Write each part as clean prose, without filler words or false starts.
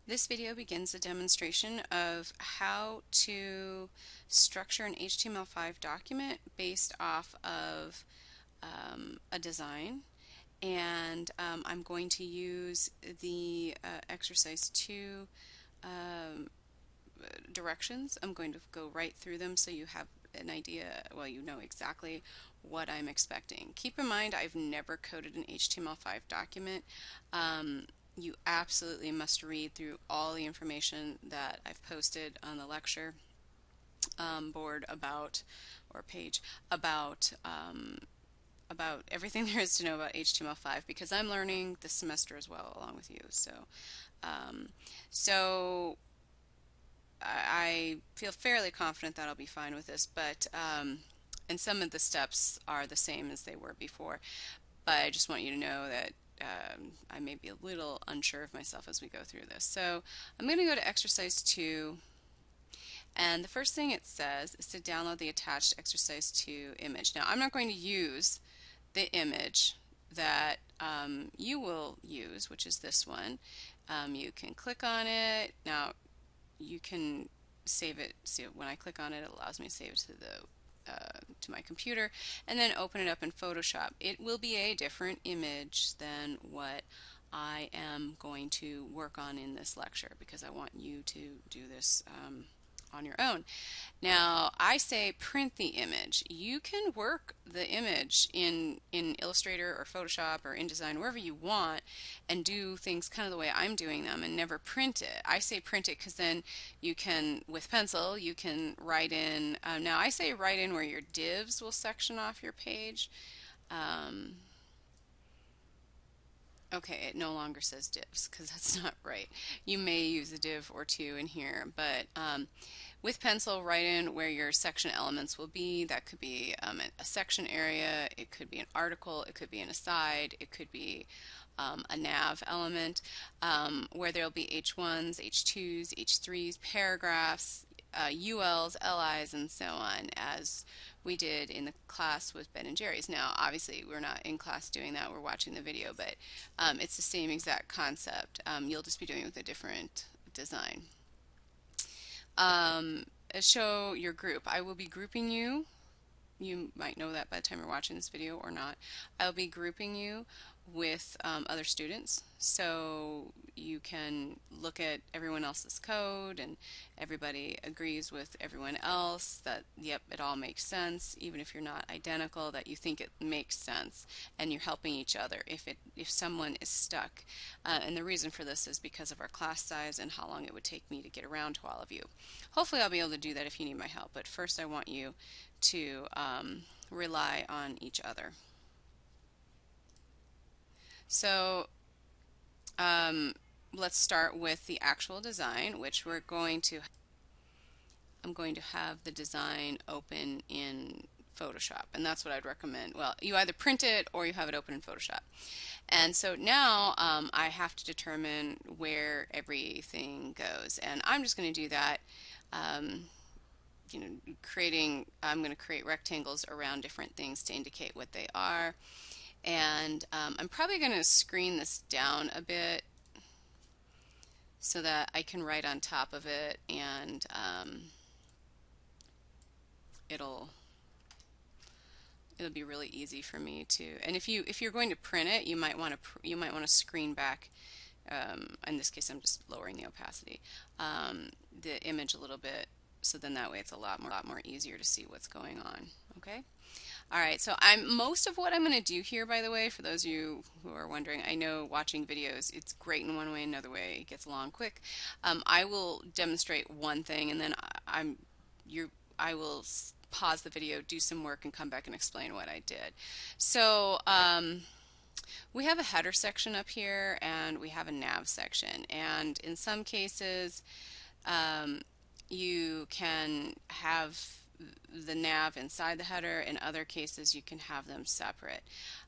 This video begins a demonstration of how to structure an HTML5 document based off of a design. And I'm going to use the exercise 2 um, directions. I'm going to go right through them so you have an idea, well, you know exactly what I'm expecting. Keep in mind, I've never coded an HTML5 document. You absolutely must read through all the information that I've posted on the lecture board about, or page, about everything there is to know about HTML5 because I'm learning this semester as well along with you. Um, so I feel fairly confident that I'll be fine with this, but and some of the steps are the same as they were before, but I just want you to know that I may be a little unsure of myself as we go through this. So I'm going to go to exercise 2, and the first thing it says is to download the attached exercise 2 image. Now I'm not going to use the image that you will use, which is this one. You can click on it. Now you can save it. See, when I click on it, it allows me to save it to my computer and then open it up in Photoshop. It will be a different image than what I am going to work on in this lecture because I want you to do this on your own. Now, I say print the image. You can work the image in Illustrator or Photoshop or InDesign, wherever you want, and do things kind of the way I'm doing them and never print it. I say print it because then you can, with pencil, you can write in. Now, I say write in where your divs will section off your page. Um, Okay, it no longer says divs because that's not right. You may use a div or two in here, but with pencil, write in where your section elements will be. That could be a section area, it could be an article, it could be an aside, it could be a nav element, where there'll be H1s, H2s, H3s, paragraphs, ULs, LIs, and so on, as we did in the class with Ben and Jerry's. Now, obviously, we're not in class doing that, we're watching the video, but it's the same exact concept. You'll just be doing it with a different design. Um, Show your group. I will be grouping you. You might know that by the time you're watching this video or not. I'll be grouping you with other students so you can look at everyone else's code and everybody agrees with everyone else that yep, it all makes sense, even if you're not identical, that you think it makes sense and you're helping each other if someone is stuck. And the reason for this is because of our class size and how long it would take me to get around to all of you. Hopefully I'll be able to do that if you need my help, but first I want you to rely on each other. So let's start with the actual design, which I'm going to have the design open in Photoshop, and that's what I'd recommend. Well, you either print it or you have it open in Photoshop. And so now I have to determine where everything goes, and I'm just going to do that. You know, I'm going to create rectangles around different things to indicate what they are. And I'm probably going to screen this down a bit so that I can write on top of it, and it'll be really easy for me to. And if you're going to print it, you might want to screen back. In this case, I'm just lowering the opacity, the image a little bit, so then that way it's a lot more easier to see what's going on. Okay. All right, so most of what I'm going to do here, by the way, for those of you who are wondering, I know watching videos, it's great in one way, another way, it gets along quick. I will demonstrate one thing, and then I will pause the video, do some work, and come back and explain what I did. So we have a header section up here, and we have a nav section, and in some cases, you can have the nav inside the header. In other cases, you can have them separate.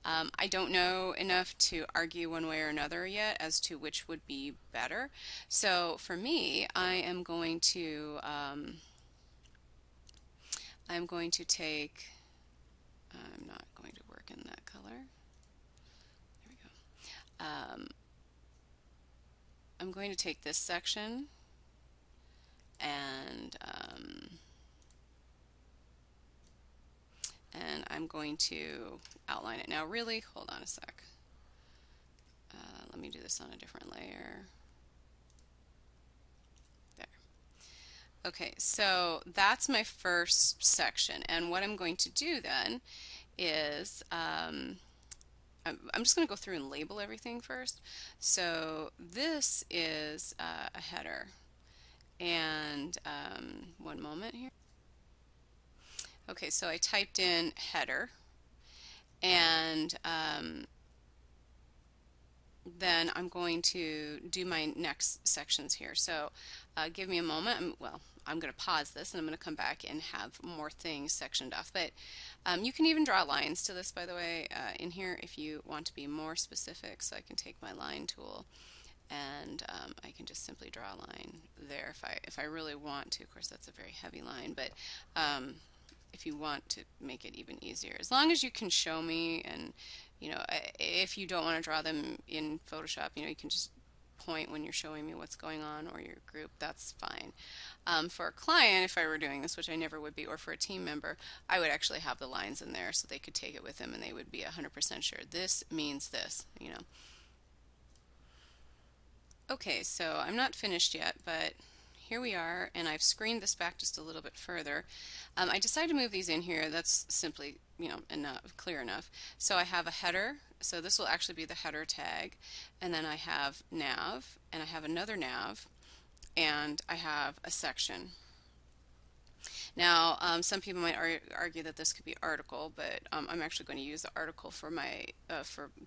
I don't know enough to argue one way or another yet as to which would be better. So for me, I'm going to take, I'm not going to work in that color. There we go. I'm going to take this section and I'm going to outline it. Now really, hold on a sec. Let me do this on a different layer. There. Okay, so that's my first section, and what I'm going to do then is I'm just going to go through and label everything first. So this is a header, and one moment here. Okay, so I typed in header, and then I'm going to do my next sections here. So give me a moment. I'm going to pause this and I'm going to come back and have more things sectioned off. But you can even draw lines to this, by the way, in here if you want to be more specific. So I can take my line tool and I can just simply draw a line there if I really want to. Of course, that's a very heavy line, but if you want to make it even easier, as long as you can show me, and if you don't want to draw them in Photoshop, you can just point when you're showing me what's going on, or your group, that's fine. For a client, if I were doing this, which I never would be, or for a team member, I would actually have the lines in there so they could take it with them and they would be 100% sure this means this. Okay, so I'm not finished yet, but here we are, and I've screened this back just a little bit further. I decided to move these in here. That's simply, clear enough. So I have a header, so this will actually be the header tag, and then I have nav, and I have another nav, and I have a section. Now, some people might argue that this could be article, but I'm actually going to use the article for my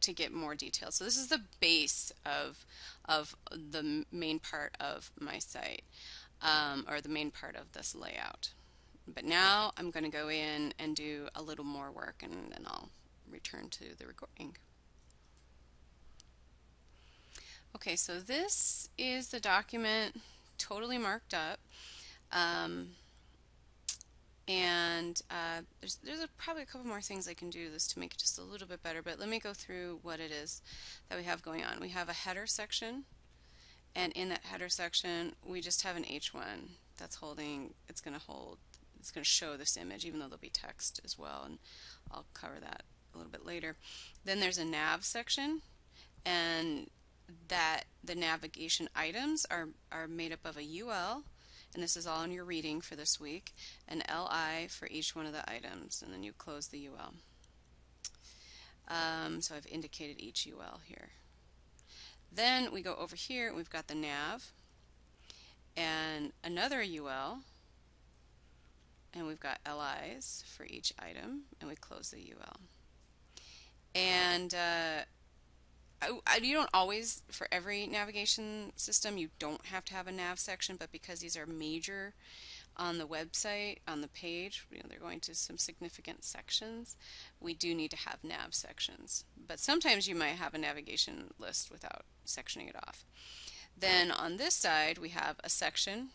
to get more details. So this is the base of the main part of my site, or the main part of this layout. But now I'm going to go in and do a little more work, and then I'll return to the recording. Okay, so this is the document totally marked up. And there's probably a couple more things I can do this to make it just a little bit better, but let me go through what it is that we have going on. We have a header section, and in that header section we just have an H1 that's it's going to show this image, even though there'll be text as well, and I'll cover that a little bit later. Then there's a nav section, and that the navigation items are made up of a UL, and this is all in your reading for this week, an LI for each one of the items, and then you close the UL. So I've indicated each UL here. Then we go over here, we've got the nav, and another UL, and we've got LIs for each item, and we close the UL. And you don't always, for every navigation system, you don't have to have a nav section, but because these are major on the website, on the page, they're going to some significant sections, we do need to have nav sections. But sometimes you might have a navigation list without sectioning it off. Then on this side, we have a section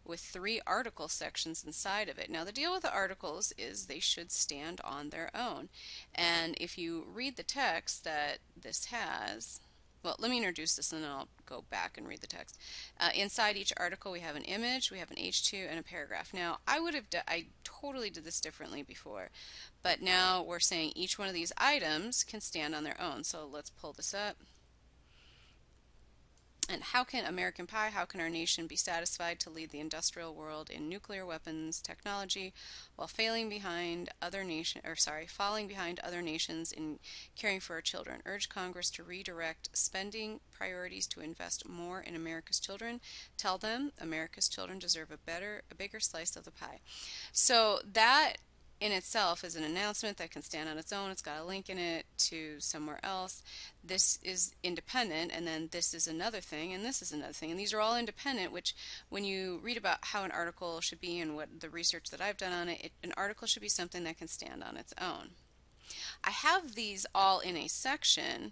with 3 article sections inside of it. Now the deal with the articles is they should stand on their own, and if you read the text that this has, well, let me introduce this and then I'll go back and read the text. Inside each article we have an image, we have an H2, and a paragraph. Now I totally did this differently before, but now we're saying each one of these items can stand on their own. So let's pull this up. And how can American Pie, how can our nation be satisfied to lead the industrial world in nuclear weapons technology while falling behind other nations in caring for our children? Urge Congress to redirect spending priorities to invest more in America's children. Tell them America's children deserve a bigger slice of the pie. So that in itself is an announcement that can stand on its own. It's got a link in it to somewhere else. This is independent, and then this is another thing, and this is another thing. And these are all independent, which when you read about how an article should be and what the research that I've done on it, an article should be something that can stand on its own. I have these all in a section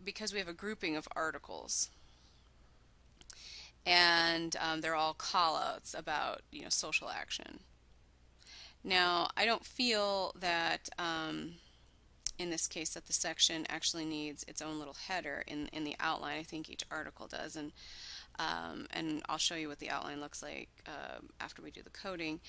because we have a grouping of articles. And they're all call-outs about social action. Now, I don't feel that in this case that the section actually needs its own little header in the outline. I think each article does, and I'll show you what the outline looks like after we do the coding.